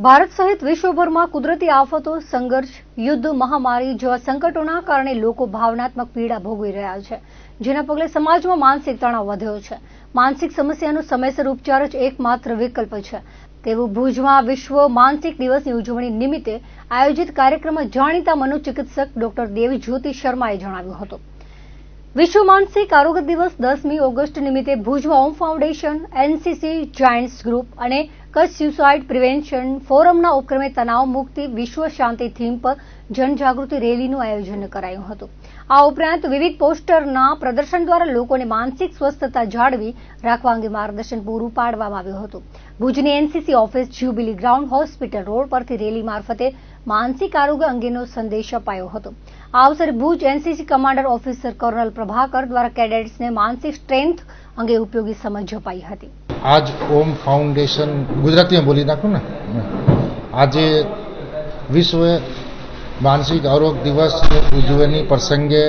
ભારત સહિત વિશ્વભરમાં કુદરતી આફતો, સંઘર્ષ, યુદ્ધ, મહામારી જેવા સંકટોના કારણે લોકો ભાવનાત્મક પીડા ભોગવી રહ્યા છે, જેના પગલે સમાજમાં માનસિક તણાવ વધ્યો છે. માનસિક સમસ્યાનો સમયસર ઉપચાર જ એકમાત્ર વિકલ્પ છે તેવું ભુજમાં વિશ્વ માનસિક દિવસની ઉજવણી નિમિત્તે આયોજિત કાર્યક્રમમાં જાણીતા મનોચિકિત્સક ડોક્ટર દેવજ્યોતિ શર્માએ જણાવ્યું હતું. વિશ્વ માનસિક આરોગ્ય દિવસ 10મી ઓગસ્ટ નિમિત્તે ભુજમાં ઓમ ફાઉન્ડેશન, એનસીસી, જાયન્ટ્સ ગ્રુપ અને કચ્છ સ્યુસાઇડ પ્રિવેન્શન ફોરમના ઉપક્રમે તણાવ મુક્તિ વિશ્વ શાંતિ થીમ પર જનજાગૃતિ રેલીનું આયોજન કરાયું હતું. આ ઉપરાંત વિવિધ પોસ્ટરના પ્રદર્શન દ્વારા લોકોને માનસિક સ્વસ્થતા જાળવી રાખવા અંગે માર્ગદર્શન પૂરું પાડવામાં આવ્યું હતું. ભુજની NCC office jubilee ground hospital road પરથી રેલી મારફતે માનસિક આરોગ્ય અંગેનો સંદેશ અપાયો હતો. આ અવસરે Bhuj NCC commander officer colonel Prabhakar દ્વારા કેડેટ્સને માનસિક સ્ટ્રેન્થ અંગે ઉપયોગી સમજ અપાઈ હતી. આજ ઓમ ફાઉન્ડેશન ગુજરાતીમાં બોલી નાખું ને, આજે વિશ્વ માનસિક આરોગ્ય દિવસની ઉજવણી પ્રસંગે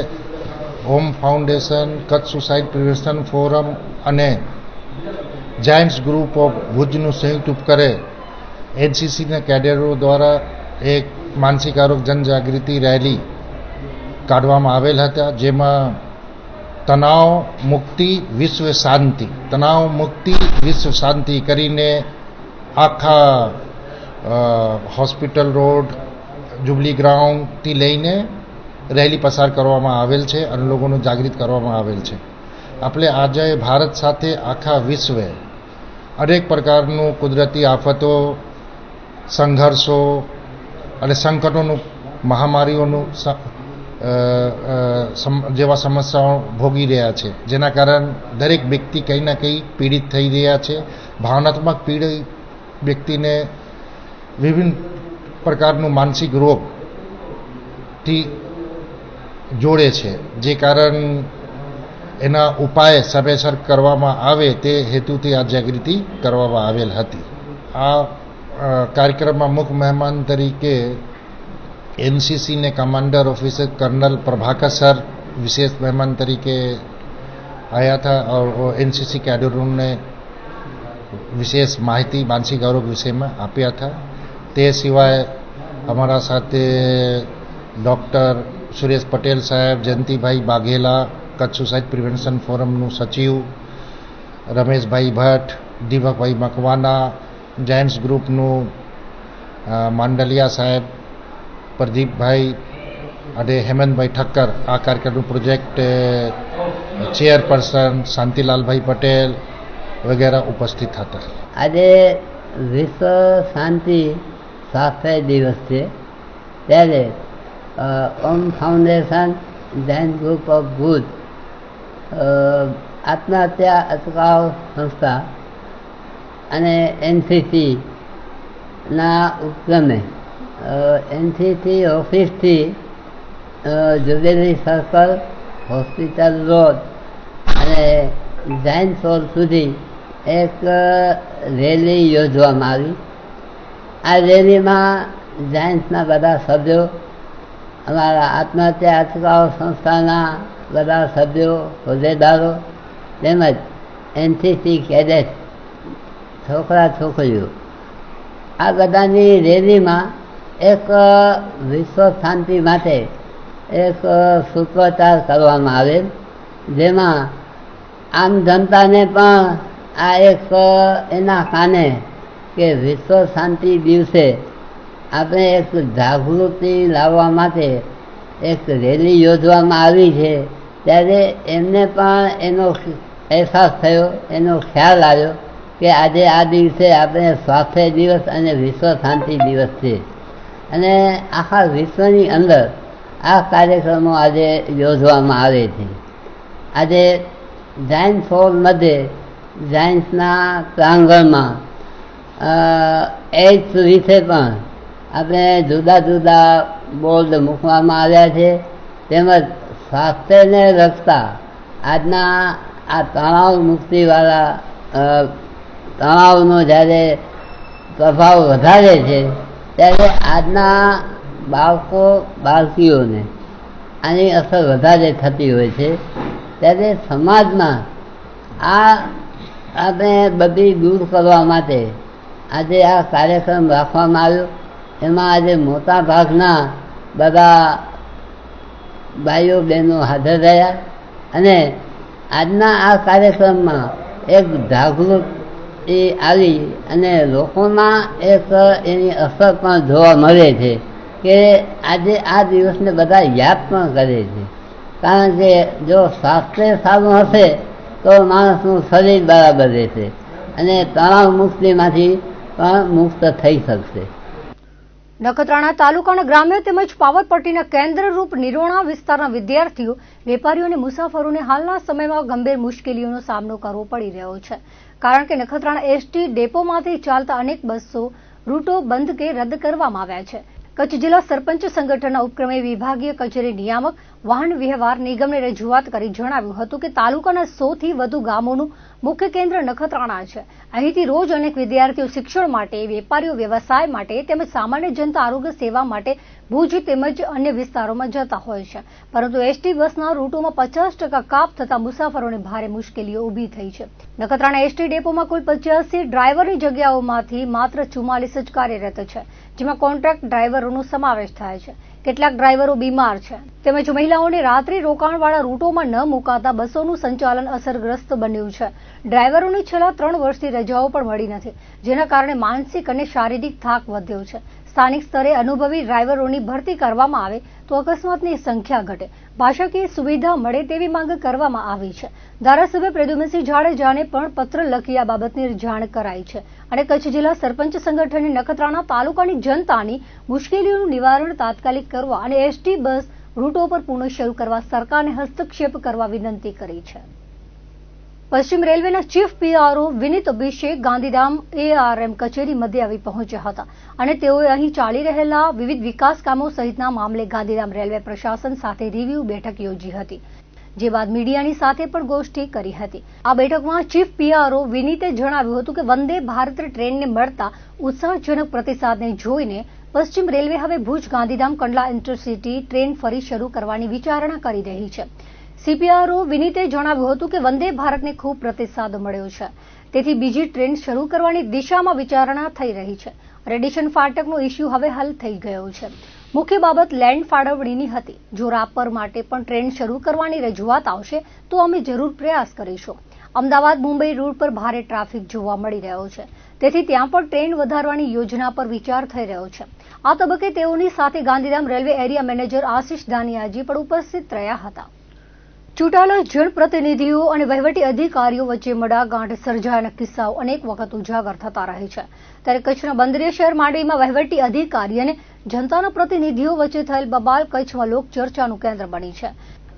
Om foundation, Kutch suicide prevention forum અને જાયન્ટ્સ ગ્રુપ ઓફ ભુજનું સંયુક્ત ઉપક્રમે એનસીસીના કેડેરો દ્વારા એક માનસિક આરોગ્ય જનજાગૃતિ રેલી કાઢવામાં આવેલ હતા, જેમાં તણાવ મુક્તિ વિશ્વ શાંતિ, તણાવ મુક્તિ વિશ્વ શાંતિ કરીને આખા હોસ્પિટલ રોડ, જ્યુબિલી ગ્રાઉન્ડથી લઈને રેલી પસાર કરવામાં આવેલ છે અને લોકોનું જાગૃત કરવામાં આવેલ છે. આપણે આજે ભારત સાથે આખા વિશ્વે અનેક પ્રકારનું કુદરતી આફતો, સંઘર્ષો અને સંકટોનું, મહામારીઓનું જેવા સમસ્યાઓ ભોગી રહ્યા છે, જેના કારણે દરેક વ્યક્તિ કંઈ ના કંઈ પીડિત થઈ રહ્યા છે. ભાવનાત્મક પીડિત વ્યક્તિને વિભિન્ન પ્રકારનું માનસિક રોગથી જોડે છે, જે કારણ એના ઉપાય સમયસર કરવામાં આવે તે હેતુથી આ જાગૃતિ કરવામાં આવેલ હતી. આ કાર્યક્રમમાં મુખ્ય મહેમાન તરીકે એનસીસીને commander officer colonel Prabhakar sir વિશેષ મહેમાન તરીકે आया था और एनसीसी कैडरों ने विशेष माहिती मानसिक आरोग्य विषय में आप्या था. તે સિવાય અમારા સાથે ડૉક્ટર સુરેશ પટેલ સાહેબ, જયંતિભાઈ બાઘેલા, કચ્છ સુસાઇડ પ્રિવેન્શન ફોરમનું સચિવ રમેશભાઈ ભટ્ટ, દીપકભાઈ મકવાના, જાયન્ટ્સ ગ્રુપનું માંડલિયા સાહેબ, પ્રદીપભાઈ અને હેમંતભાઈ ઠક્કર, આ કાર્યક્રમનું પ્રોજેક્ટ ચેરપર્સન શાંતિલાલભાઈ પટેલ વગેરે ઉપસ્થિત હતા. આજે વિશ્વ શાંતિ સ્વાસ્થ્ય દિવસ છે, ત્યારે Om foundation, giant group of Bhuj, આત્મહત્યા અટકાવ સંસ્થા અને એનસીસીના ઉપક્રમે એનસીસી ઓફિસથી જ્યુબિલી સર્કલ, હોસ્પિટલ રોડ અને જાયન્ટ રોડ સુધી એક રેલી યોજવામાં આવી. આ રેલીમાં જાયન્ટ્સના બધા સભ્યો, અમારા આત્મહત્યા અટકાવ સંસ્થાના બધા સભ્યો, હોદ્દેદારો તેમજ એનસીસી કેડેટ છોકરા છોકરીઓ, આ બધાની રેલીમાં એક વિશ્વ શાંતિ માટે એક સૂત્રોચ્ચાર કરવામાં આવેલ, જેમાં આમ જનતાને પણ આ એક એના કાને કે વિશ્વ શાંતિ દિવસે આપણે એક જાગૃતિ લાવવા માટે એક રેલી યોજવામાં આવી છે, ત્યારે એમને પણ એનો અહેસાસ થયો, એનો ખ્યાલ આવ્યો કે આજે આ દિવસે આપણે સ્વાસ્થ્ય દિવસ અને વિશ્વ શાંતિ દિવસ છે અને આખા વિશ્વની અંદર આ કાર્યક્રમો આજે યોજવામાં આવે છે. આજે જાયન્ટ હોલ મધ્યે જાયન્ટ્સના પ્રાંગણમાં એઇડ્સ વિશે પણ આપણે જુદા જુદા બોર્ડ મૂકવામાં આવ્યા છે, તેમજ સ્વાસ્થ્યને લગતા આજના આ તણાવ મુક્તિવાળા તણાવનો જ્યારે પ્રભાવ વધારે છે, ત્યારે આજના બાળકો બાળકીઓને આની અસર વધારે થતી હોય છે. ત્યારે સમાજમાં આ આપણે બધી દૂર કરવા માટે આજે આ કાર્યક્રમ રાખવામાં આવ્યો. એમાં આજે મોટા ભાગના બધા ભાઈઓ બહેનો હાજર રહ્યા અને આજના આ કાર્યક્રમમાં એક જાગૃતિ આવી અને લોકોમાં એક એની અસર પણ જોવા મળે છે કે આજે આ દિવસને બધા યાદ પણ કરે છે. કારણ કે જો સ્વાસ્થ્ય સારું હશે તો માણસનું શરીર બરાબર રહેશે અને તણાવ મુક્તિમાંથી પણ મુક્ત થઈ શકશે. નખત્રાણા તાલુકાના ગ્રામ્ય તેમજ પાવરપટ્ટીના કેન્દ્રરૂપ નિરોણા વિસ્તારના વિદ્યાર્થીઓ, વેપારીઓ અને મુસાફરોને હાલના સમયમાં ગંભીર મુશ્કેલીઓનો સામનો કરવો પડી રહ્યો છે. કારણ કે નખત્રાણા એસટી ડેપોમાંથી ચાલતા અનેક બસો રૂટો બંધ કે રદ કરવામાં આવ્યા છે. કચ્છ જિલ્લા સરપંચ સંગઠનના ઉપક્રમે વિભાગીય કચેરી નિયામક વાહન વ્યવહાર નિગમને રજૂઆત કરી જણાવ્યું હતું કે તાલુકાના 100 થી વધુ ગામોનું મુખ્ય કેન્દ્ર નખત્રાણા છે. અહીંથી રોજ અનેક વિદ્યાર્થીઓ શિક્ષણ માટે, વેપારીઓ વ્યવસાય માટે તેમજ સામાન્ય જનતા આરોગ્ય સેવા માટે ભુજ તેમજ અન્ય વિસ્તારોમાં જતા હોય છે. પરંતુ એસટી બસના રૂટોમાં 50% કાપ થતા મુસાફરોને ભારે મુશ્કેલીઓ ઊભી થઈ છે. નખત્રાણા એસટી ડેપોમાં કુલ 85 ડ્રાઈવરની જગ્યાઓમાંથી માત્ર 44 જ કાર્યરત છે, જેમાં કોન્ટ્રાક્ટ ડ્રાઈવરોનો સમાવેશ થાય છે. કેટલાક ડ્રાઈવરો બીમાર છે તેમજ મહિલાઓને રાત્રિ રોકાણવાળા રૂટોમાં ન મુકાતા બસોનું સંચાલન અસરગ્રસ્ત બન્યું છે. ડ્રાઈવરોને છેલ્લા 3 વર્ષથી રજાઓ પણ મળી નથી, જેના કારણે માનસિક અને શારીરિક થાક વધ્યો છે. સ્થાનિક સ્તરે અનુભવી ડ્રાઈવરોની ભરતી કરવામાં આવે તો અકસ્માતની સંખ્યા ઘટે, ભાષાકીય સુવિધા મળે તેવી માંગ કરવામાં આવી છે. ધારાસભ્ય પ્રદ્યુમનસિંહ જાડેજાને પણ પત્ર લખી આ બાબતની જાણ કરાઈ છે અને કચ્છ જિલ્લા સરપંચ સંગઠને નખત્રાણા તાલુકાની જનતાની મુશ્કેલીઓનું નિવારણ તાત્કાલિક કરવા અને એસટી બસ રૂટો પર પુનઃ શરૂ કરવા સરકારને હસ્તક્ષેપ કરવા વિનંતી કરી છે. પશ્ચિમ રેલવેના ચીફ પીઆરઓ વિનીત અભિષેક ગાંધીધામ એઆરએમ કચેરી મધ્ય આવી પહોંચ્યા હતા અને તેઓએ અહીં ચાલી રહેલા વિવિધ વિકાસ કામો સહિતના મામલે ગાંધીધામ રેલવે પ્રશાસન સાથે રિવ્યુ બેઠક યોજી હતી, જે બાદ મીડિયાની સાથે પણ ગોષ્ઠી કરી હતી. આ બેઠકમાં ચીફ પીઆરઓ વિનીતે જણાવ્યું હતું કે વંદે ભારત ટ્રેનને મળતા ઉત્સાહજનક પ્રતિસાદને જોઈને પશ્ચિમ રેલવે હવે ભુજ ગાંધીધામ કંડલા ઇન્ટરસિટી ટ્રેન ફરી શરૂ કરવાની વિચારણા કરી રહી છે. સીપીઆરઓ વિનીતે જણાવ્યું હતું કે વંદે ભારતને ખૂબ પ્રતિસાદ મળ્યો છે, તેથી બીજી ટ્રેન શરૂ કરવાની દિશામાં વિચારણા થઈ રહી છે. રેડિશન ફાટકનો ઇસ્યુ હવે હલ થઈ ગયો છે. મુખ્ય બાબત લેન્ડ ફાળવણીની હતી. જો રાપર માટે પણ ટ્રેન શરૂ કરવાની રજૂઆત આવશે તો અમે જરૂર પ્રયાસ કરીશું. અમદાવાદ મુંબઈ રૂટ પર ભારે ટ્રાફિક જોવા મળી રહ્યો છે, તેથી ત્યાં પણ ટ્રેન વધારવાની યોજના પર વિચાર થઈ રહ્યો છે. આ તબક્કે તેઓની સાથે Gandhidham railway area manager Ashish દાનિયાજી પણ ઉપસ્થિત રહ્યા હતા. ચૂંટાયેલા જનપ્રતિનિધિઓ અને વહીવટી અધિકારીઓ વચ્ચે મડાગાંઠ સર્જાયાના કિસ્સાઓ અનેક વખત ઉજાગર થતા રહે છે. ત્યારે કચ્છના બંદરીય શહેર માંડવીમાં વહીવટી અધિકારી અને જનતાના પ્રતિનિધિઓ વચ્ચે થયેલ બબાલ કચ્છમાં લોકચર્ચાનું કેન્દ્ર બની છે.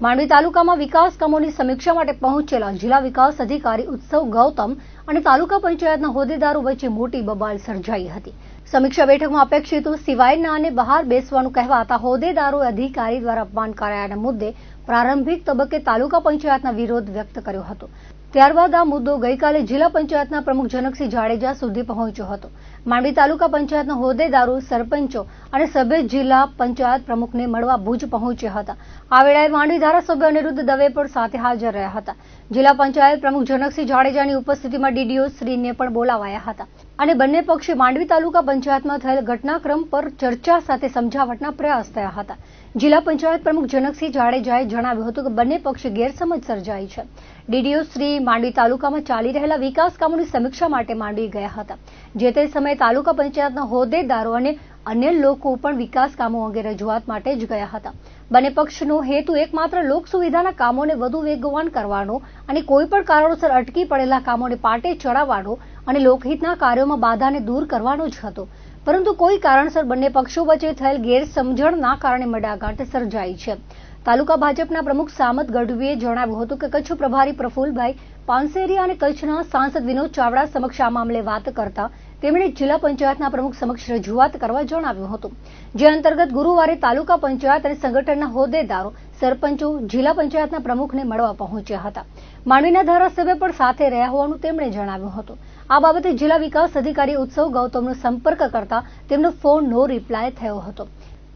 માંડવી તાલુકામાં વિકાસ કામોની સમીક્ષા માટે પહોંચેલા જિલ્લા વિકાસ અધિકારી ઉત્સવ ગૌતમ અને તાલુકા પંચાયતના હોદ્દેદારો વચ્ચે મોટી બબાલ સર્જાઈ હતી. સમીક્ષા બેઠકમાં અપેક્ષિતો સિવાયના અને બહાર બેસવાનું કહેવાતા હોદ્દેદારોએ અધિકારી દ્વારા અપમાન કરાયાના મુદ્દે પ્રારંભિક તબક્કે તાલુકા પંચાયતના વિરોધ વ્યક્ત કર્યો હતો. ત્યારબાદ આ મુદ્દો ગઈકાલે જિલ્લા પંચાયતના પ્રમુખ જનકસિંહ જાડેજા સુધી પહોંચ્યો હતો. માંડવી તાલુકા પંચાયતના હોદ્દેદારો, સરપંચો અને સભ્ય જિલ્લા પંચાયત પ્રમુખને મળવા ભુજ પહોંચ્યા હતા. આ વેળાએ માંડવી ધારાસભ્ય અનિરુદ્ધ દવે પણ સાથે હાજર રહ્યા હતા. જિલ્લા પંચાયત પ્રમુખ જનકસિંહ જાડેજાની ઉપસ્થિતિમાં ડીડીઓ શ્રીને પણ બોલાવાયા હતા અને બંને પક્ષે માંડવી તાલુકા પંચાયતમાં થયેલ ઘટનાક્રમ પર ચર્ચા સાથે સમજાવટના પ્રયાસ થયા હતા. જિલ્લા પંચાયત પ્રમુખ જનકસિંહ જાડેજાએ જણાવ્યું હતું કે બંને પક્ષે ગેરસમજ સર્જાઈ છે. ડીડીઓ શ્રી માંડવી તાલુકામાં ચાલી રહેલા વિકાસ કામોની સમીક્ષા માટે માંડવી ગયા હતા. જે તે સમયે તાલુકા પંચાયતના હોદ્દેદારો અને અન્ય લોકો પણ વિકાસ કામો અંગે રજૂઆત માટે જ ગયા હતા. બંને પક્ષનો હેતુ એકમાત્ર લોક સુવિધાના કામોને વધુ વેગવાન કરવાનો અને કોઈ પણ કારણોસર અટકી પડેલા કામોને પાટે ચડાવવાનો અને લોકહિતના કાર્યોમાં બાધાને દૂર કરવાનો જ હતો. પરંતુ કોઈ કારણસર બંને પક્ષો વચ્ચે થયેલ ગેરસમજણના કારણે મડાગાંઠ સર્જાઈ છે. તાલુકા ભાજપના પ્રમુખ સામત ગઢવીએ જણાવ્યું હતું કે કચ્છ પ્રભારી પ્રફુલભાઈ પાનસેરિયા અને કચ્છના સાંસદ વિનોદ ચાવડા સમક્ષ આ મામલે વાત કરતા તેમણે જિલ્લા પંચાયતના પ્રમુખ સમક્ષ રજૂઆત કરવા જણાવ્યું હતું. જે અંતર્ગત ગુરુવારે તાલુકા પંચાયત અને સંગઠનના હોદ્દેદારો, સરપંચો જિલ્લા પંચાયતના પ્રમુખને મળવા પહોંચ્યા હતા. માંડવીના ધારાસભ્ય પણ સાથે રહ્યા હોવાનું તેમણે જણાવ્યું હતું. આ બાબતે જિલ્લા વિકાસ અધિકારી ઉત્સવ ગૌતમનો સંપર્ક કરતા તેમનો ફોન નો રિપ્લાય થયો હતો.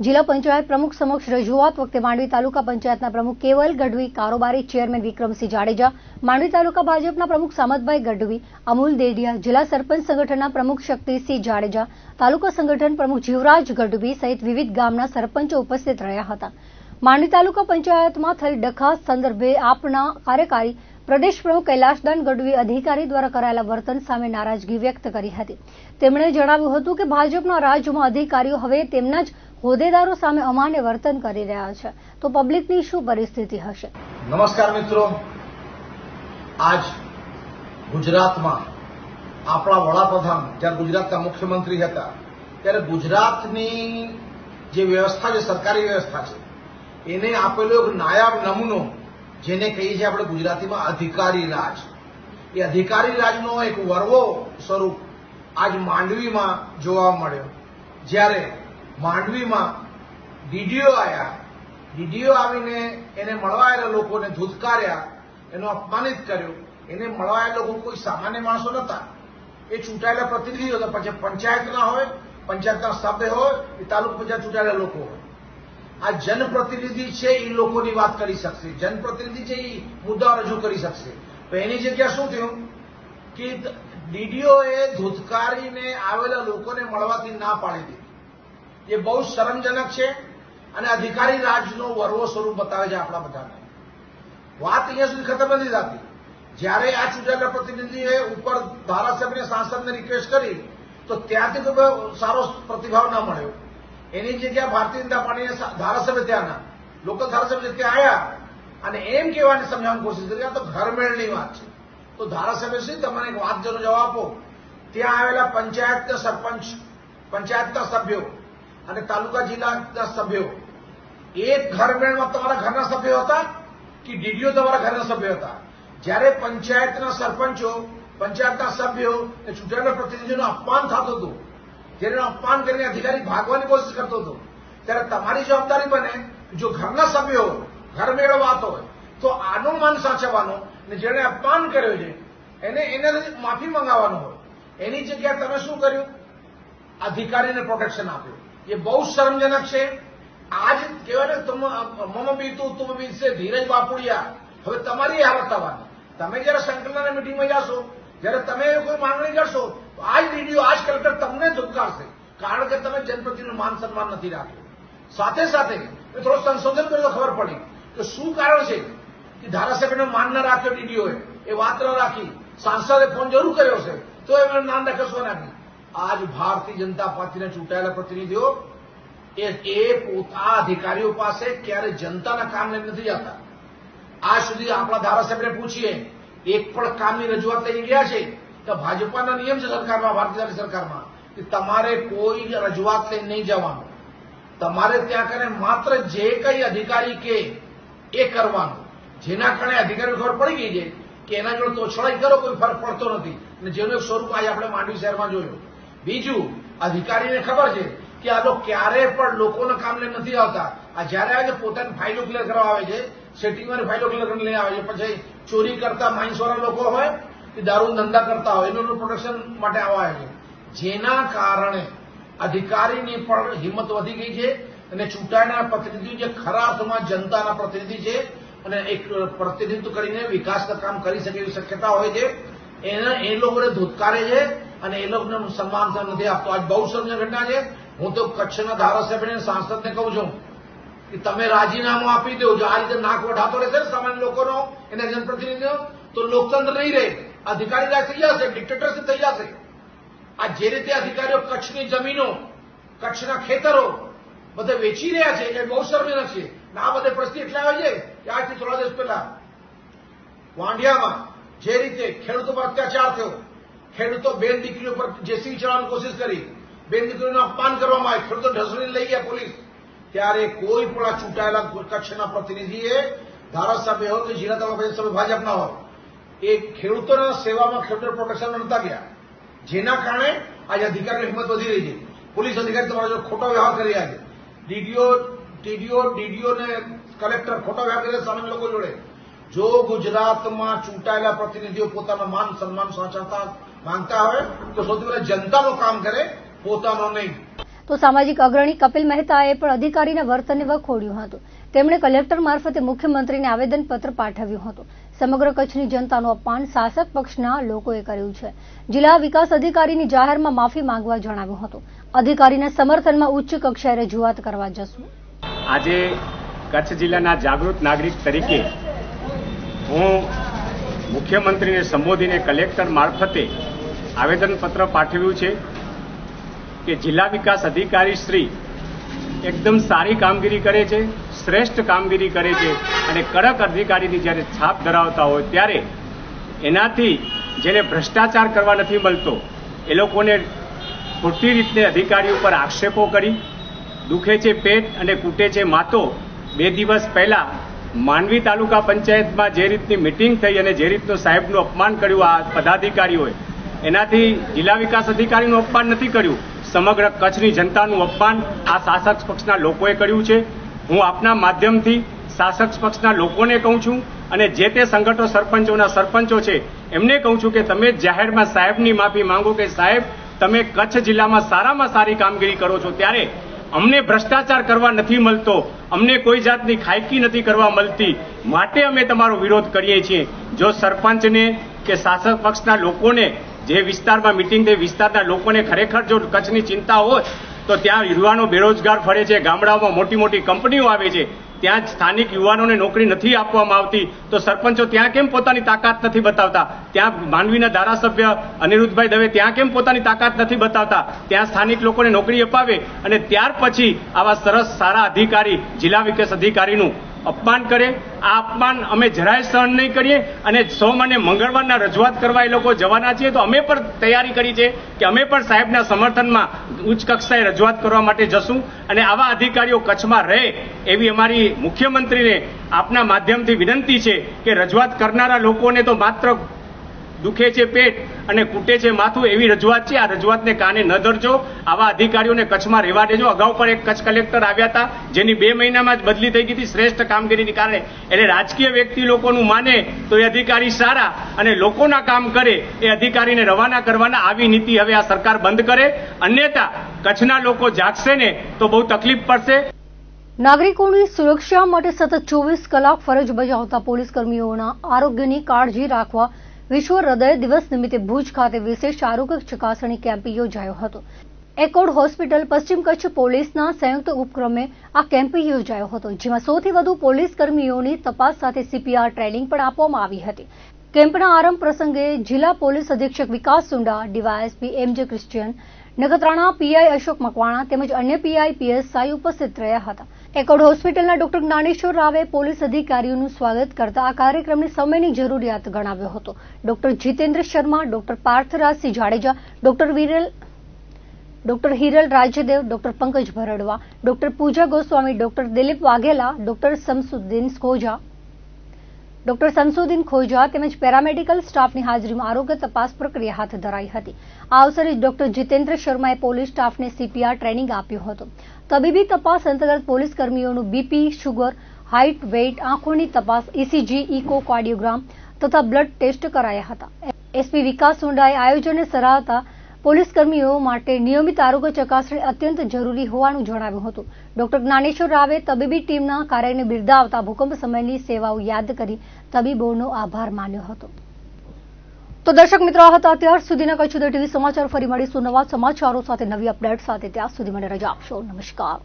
જિલ્લા પંચાયત પ્રમુખ સમક્ષ રજૂઆત વખતે માંડવી તાલુકા પંચાયતના પ્રમુખ કેવલ ગઢવી, કારોબારી ચેરમેન વિક્રમસિંહ જાડેજા, માંડવી તાલુકા ભાજપના પ્રમુખ સામતભાઈ ગઢવી, અમૂલ દેડિયા, જિલ્લા સરપંચ સંગઠનના પ્રમુખ શક્તિસિંહ જાડેજા, તાલુકા સંગઠન પ્રમુખ જીવરાજ ગઢવી સહિત વિવિધ ગામના સરપંચો ઉપસ્થિત રહ્યા હતા. માંડવી તાલુકા પંચાયતમાં થયેલ ડખા સંદર્ભે આપના કાર્યકારી પ્રદેશ પ્રમુખ કૈલાસદાન ગઢવી અધિકારી દ્વારા કરાયેલા વર્તન સામે નારાજગી વ્યક્ત કરી હતી. તેમણે જણાવ્યું હતું કે ભાજપના રાજ્યમાં અધિકારીઓ હવે તેમના જ હોદ્દેદારો સામે અમાન્ય વર્તન કરી રહ્યા છે, તો પબ્લિકની શું પરિસ્થિતિ હશે? નમસ્કાર મિત્રો, આજ ગુજરાતમાં આપણા વડાપ્રધાન જ્યારે ગુજરાતના મુખ્યમંત્રી હતા ત્યારે ગુજરાતની જે વ્યવસ્થા છે, સરકારી વ્યવસ્થા છે, એને આપેલો એક નાયાબ નમૂનો જેને કહીએ છીએ આપણે ગુજરાતીમાં અધિકારી રાજ. એ અધિકારી રાજનો એક વરવો સ્વરૂપ આજ માંડવીમાં જોવા મળ્યો. જ્યારે માંડવીમાં ડીડીઓ આવ્યા, ડીડીઓ આવીને એને મળવા આવેલા લોકોને ધૂતકાર્યા, એનો અપમાનિત કર્યો. એને મળવા આવેલા લોકો કોઈ સામાન્ય માણસો નહોતા, એ ચૂંટાયેલા પ્રતિનિધિઓ હતા. પછી પંચાયતના હોય, પંચાયતના સભ્ય હોય, એ તાલુકા પંચાયત ચૂંટાયેલા લોકો હોય. આ જનપ્રતિનિધિ છે એ લોકોની વાત કરી શકશે, જનપ્રતિનિધિ છે એ મુદ્દા રજૂ કરી શકશે. તો એની જગ્યા શું થયું કે ડીડીઓએ ધૂતકારીને આવેલા લોકોને મળવાથી ના પાડી દીધી. એ બહુ શરમજનક છે અને અધિકારી રાજનો વરવો સ્વરૂપ બતાવે છે આપણા બધાને. વાત અહીંયા સુધી ખતમ નથી થતી. જ્યારે આ ચૂંટાયેલા પ્રતિનિધિએ ઉપર ધારાસભ્યને, સાંસદને રિક્વેસ્ટ કરી તો ત્યાંથી તો સારો પ્રતિભાવ ન મળ્યો. એની જગ્યા ભારતીય જનતા પાર્ટીના ધારાસભ્ય ત્યાંના લોકલ ધારાસભ્ય ત્યાં આવ્યા અને એમ કહેવાની સમજાવવાની કોશિશ કરી તો ઘરમેળની વાત છે. તો ધારાસભ્ય શ્રી, તમને એક વાત જવાનો જવાબ આપો. ત્યાં આવેલા પંચાયતના સરપંચ, પંચાયતના સભ્યો અને તાલુકા જિલ્લાના સભ્યો એક ઘરમેળમાં તમારા ઘરના સભ્યો હતા કે ડીડીઓ તમારા ઘરના સભ્યો હતા? જ્યારે પંચાયતના સરપંચો, પંચાયતના સભ્યો અને ચૂંટાયેલા પ્રતિનિધિઓનું અપમાન થતું હતું, જેને અપમાન કરીને અધિકારી ભાગવાની કોશિશ કરતો હતો, ત્યારે તમારી જવાબદારી બને જો ઘરના સભ્યો ઘરમેળો વાત હોય તો આનું માન સાચવવાનું અને જેણે અપમાન કર્યો છે એને માફી મંગાવવાનું હોય. એની જગ્યાએ તમે શું કર્યું? અધિકારીને પ્રોટેક્શન આપ્યું. એ બહુ શરમજનક છે. આજ કહેવાય ને મમ બીતું તુમ બીતશે ધીરજ બાપુડિયા. હવે તમારી હાલત થવાની. તમે જયારે સંકલનની મિટિંગમાં જશો, જયારે તમે કોઈ માંગણી કરશો તો આજ ડીડીઓ, આજ કલેક્ટર તમને ધુતકારશે, કારણ કે તમે જનપ્રતિનિધિનું માન સન્માન નથી રાખ્યું. સાથે સાથે થોડો સંશોધન કર્યો, ખબર પડી કે શું કારણ છે કે ધારાસભ્યનું માન ન રાખ્યો ડીડીઓએ, એ વાત ન રાખી. સાંસદે ફોન જરૂર કર્યો છે તો એમને નામ રાખ્યો નાખી. આજ ભારતીય જનતા પાર્ટીના ચૂંટાયેલા પ્રતિનિધિઓ આ અધિકારીઓ પાસે ક્યારે જનતાના કામ લઈને નથી જતા. આજ સુધી આપણા ધારાસભ્યને પૂછીએ, એક પણ કામની રજૂઆત લઈને ગયા છે? તો ભાજપાના નિયમ છે સરકારમાં, ભારતીય સરકારમાં, કે તમારે કોઈ રજૂઆત લઈને નહીં જવાનું. તમારે ત્યાં કરીને માત્ર જે કઈ અધિકારી કે એ કરવાનું. જેના કારણે અધિકારીઓ ખબર પડી ગઈ છે કે એના જોડે તોછડાઈ કરો, કોઈ ફરક પડતો નથી. અને જેનું એક સ્વરૂપ આજે આપણે માંડવી શહેરમાં જોયું. બીજું, અધિકારીને ખબર છે કે આ લોકો ક્યારેય પણ લોકોના કામ લઈને નથી આવતા. આ જયારે આવે છે પોતાની ફાઇલો ક્લિયર કરવા આવે છે, સેટિંગમાં ફાઇલો ક્લિયર કરીને લઈને આવે છે. પછી ચોરી કરતા માઇન્સવાળા લોકો હોય કે દારૂ ધંધા કરતા હોય, એનું પ્રોટેક્શન માટે આવવા આવે છે. જેના કારણે અધિકારીની પણ હિંમત વધી ગઈ છે અને ચૂંટાયેલા પ્રતિનિધિ જે ખરા અર્થમાં જનતાના પ્રતિનિધિ છે અને એક પ્રતિનિધિત્વ કરીને વિકાસના કામ કરી શકે એવી શક્યતા હોય છે, એ લોકોને ધૂતકારે છે અને એ લોકોને સન્માન નથી આપતો. આજ બહુ શરમજનક ઘટના છે. હું તો કચ્છના ધારાસભ્યને, સાંસદને કહું છું કે તમે રાજીનામું આપી દો. જો આ રીતે નાક વઢાતો રહેશે ને સામાન્ય લોકોનો, એના જનપ્રતિનિધિઓ, તો લોકતંત્ર નહીં રહે, અધિકારી રાજ થઈ જશે, ડિક્ટેટરશીપ થઈ જશે. આ જે રીતે અધિકારીઓ કચ્છની જમીનો, કચ્છના ખેતરો બધે વેચી રહ્યા છે, એ બહુ શરમજનક છે. આ બધે પરિસ્થિતિ એટલે આવે છે કે આજથી થોડા દિવસ પહેલા વાંઢિયામાં જે રીતે ખેડૂતો પર અત્યાચાર થયો, ખેડૂતો બેન દીકરીઓ પર જેસીબી ચલાવવાની કોશિશ કરી, બેન દીકરીઓનું અપમાન કરવામાં આવે, ખેડૂતો ઢસડીને લઈ ગયા પોલીસ, ત્યારે કોઈ પણ આ ચૂંટાયેલા કચ્છના પ્રતિનિધિએ, ધારાસભ્ય હોય કે જિલ્લા તાલુકા સભ્ય ભાજપના હોય, એ ખેડૂતોના સેવામાં, ખેડૂતો પ્રોટેક્શન નહોતા ગયા. જેના કારણે આજે અધિકારીની હિંમત વધી રહી છે. પોલીસ અધિકારી તમારા જોડે ખોટો વ્યવહાર કરી રહ્યા છે. ડીડીઓ ને કલેક્ટર ખોટો વ્યવહાર કરે સામાન્ય લોકો જોડે. જો ગુજરાતમાં ચૂંટાયેલા પ્રતિનિધિઓ પોતાના માન સન્માન સાચવતા માંગતા હોય તો સૌથી પહેલા જનતાનું કામ કરે, પોતાનો નહીં. તો સામાજિક અગ્રણી કપિલ મહેતાએ પણ અધિકારીના વર્તનને વખોડ્યું હતું. તેમણે કલેક્ટર મારફતે મુખ્યમંત્રીને આવેદનપત્ર પાઠવ્યું હતું. સમગ્ર કચ્છની જનતાનું અપમાન શાસક પક્ષના લોકોએ કર્યું છે. જિલ્લા વિકાસ અધિકારીની જાહેરમાં માફી માંગવા જણાવ્યું હતું. અધિકારીના સમર્થનમાં ઉચ્ચ કક્ષાએ રજૂઆત કરવા જશું. આજે કચ્છ જિલ્લાના જાગૃત નાગરિક તરીકે હું મુખ્યમંત્રીને સંબોધીને કલેક્ટર મારફતે આવેદનપત્ર પાઠવ્યું છે કે જિલ્લા વિકાસ અધિકારી શ્રી એકદમ સારી કામગીરી કરે છે, શ્રેષ્ઠ કામગીરી કરે છે અને કડક અધિકારીની જ્યારે છાપ ધરાવતા હોય ત્યારે એનાથી જેને ભ્રષ્ટાચાર કરવા નથી મળતો એ લોકોને ખોટી રીતે અધિકારી ઉપર આક્ષેપો કરી દુખે છે પેટ અને કૂટે છે માતો. 2 દિવસ પહેલા માંડવી તાલુકા પંચાયતમાં જે રીતની મિટિંગ થઈ અને જે રીતનું સાહેબનું અપમાન કર્યું આ પદાધિકારીઓએ, એનાથી જિલ્લા વિકાસ અધિકારીનું અપમાન નથી કર્યું, સમગ્ર કચ્છની જનતાનું અપમાન આ શાસક પક્ષના લોકોએ કર્યું છે. હું આપના માધ્યમથી શાસક પક્ષના લોકોને કહું છું અને જે તે સંગઠનો સરપંચોના સરપંચો છે એમને કહું છું કે તમે જાહેરમાં સાહેબની માફી માંગો કે સાહેબ તમે કચ્છ જિલ્લામાં સારામાં સારી કામગીરી કરો છો, ત્યારે અમને ભ્રષ્ટાચાર કરવા નથી મળતો, અમને કોઈ જાતની ખાયકી નથી કરવા મળતી, માટે અમે તમારો વિરોધ કરીએ છીએ. જો સરપંચને કે શાસક પક્ષના લોકોને જે વિસ્તારમાં મિટિંગ થઈ વિસ્તારના લોકોને ખરેખર જો કચ્છની ચિંતા હોય તો ત્યાં યુવાનો બેરોજગાર ફરે છે, ગામડાઓમાં મોટી મોટી કંપનીઓ આવે છે, ત્યાં સ્થાનિક યુવાનોને નોકરી નથી આપવામાં આવતી, તો સરપંચો ત્યાં કેમ પોતાની તાકાત નથી બતાવતા? ત્યાં માંડવીના ધારાસભ્ય અનિરુદ્ધભાઈ દવે ત્યાં કેમ પોતાની તાકાત નથી બતાવતા? ત્યાં સ્થાનિક લોકોને નોકરી અપાવે અને ત્યાર પછી આવા સરસ સારા અધિકારી જિલ્લા વિકાસ અધિકારીનું અપમાન કરે. આ અપમાન અમે જરાય સહન નહીં કરીએ અને સોમ અને મંગળવારના રજૂઆત કરવા એ લોકો જવાના છીએ તો અમે પણ તૈયારી કરી છે કે અમે પણ સાહેબના સમર્થનમાં ઉચ્ચ કક્ષાએ રજૂઆત કરવા માટે જશું અને આવા અધિકારીઓ કચ્છમાં રહે એવી અમારી મુખ્યમંત્રીને આપના માધ્યમથી વિનંતી છે કે રજૂઆત કરનારા લોકોને તો માત્ર દુખે છે પેટ અને કૂટે છે માથું એવી રજૂઆત છે. આ રજૂઆતને કાને ન ધરજો, આવા અધિકારીઓને કચ્છમાં રહેવા દેજો. અગાઉ પણ એક કચ્છ કલેક્ટર આવ્યા હતા જેની 2 મહિનામાં જ બદલી થઈ ગઈ હતી શ્રેષ્ઠ કામગીરીને કારણે. એટલે રાજકીય વ્યક્તિ લોકોનું માને તો એ અધિકારી સારા અને લોકોના કામ કરે એ અધિકારીને રવાના કરવાના આવી નીતિ હવે આ સરકાર બંધ કરે, અન્યથા કચ્છના લોકો જાગશે ને તો બહુ તકલીફ પડશે. નાગરિકોની સુરક્ષા માટે સતત 24 કલાક ફરજ બજાવતા પોલીસ કર્મીઓના આરોગ્યની કાળજી રાખવા વિશ્વ હૃદય દિવસ નિમિત્તે ભુજ ખાતે વિશેષ આરોગ્ય ચકાસણી કેમ્પ યોજાયો હતો. એકોર્ડ હોસ્પિટલ પશ્ચિમ કચ્છ પોલીસના સંયુક્ત ઉપક્રમે આ કેમ્પ યોજાયો હતો, જેમાં 100 થી વધુ પોલીસ કર્મીઓની તપાસ સાથે CPR ટ્રેનિંગ પણ આપવામાં આવી હતી. કેમ્પના આરંભ પ્રસંગે જિલ્લા પોલીસ અધિક્ષક Vikas Sunda, DYSP MJ Christian, Nakhatrana PI Ashok Makwana તેમજ અન્ય PI PSI ઉપસ્થિત રહ્યા હતા. એકોર્ડ હોસ્પિટલના ડોક્ટર જ્ઞાનેશ્વર રાવે પોલીસ અધિકારીઓનું સ્વાગત કરતા આ કાર્યક્રમને સમયની જરૂરિયાત ગણાવ્યો હતો. Doctor Jitendra Sharma, doctor Parthrajsinh Jadeja, doctor Hiral Rajdev, doctor Pankaj Bharadva, doctor Pooja Goswami, doctor Dilip Vaghela, doctor Shamsuddin Khoja તેમજ પેરામેડિકલ સ્ટાફની હાજરીમાં આરોગ્ય તપાસ પ્રક્રિયા હાથ ધરાઈ હતી. આ અવસરે ડોક્ટર જીતેન્દ્ર શર્માએ પોલીસ સ્ટાફને CPR ટ્રેનિંગ આપ્યું હતું. તબીબી તપાસ અંતર્ગત પોલીસ કર્મીઓનું BP, શુગર, હાઇટ, વેઇટ, આંખોની તપાસ, ECG, ઇકોકાર્ડિયોગ્રામ તથા બ્લડ ટેસ્ટ કરાયા હતા. SP વિકાસ સુંડાએ આયોજનને સરાહતા પોલીસ કર્મીઓ માટે નિયમિત આરોગ્ય ચકાસણી અત્યંત જરૂરી હોવાનું જણાવ્યું હતું. ડોક્ટર જ્ઞાનેશ્વર રાવે તબીબી ટીમના કાર્યને બિરદાવતા ભૂકંપ સમયની સેવાઓ યાદ કરી તબીબોનો આભાર માન્યો હતો. તો દર્શક મિત્રો, આ હતા અત્યાર સુધીના કચ્છ ઉદય TV સમાચાર. ફરી મળીશું નવા સમાચારો સાથે, નવી અપડેટ સાથે. ત્યાં સુધી મને રજા આપશો. નમસ્કાર.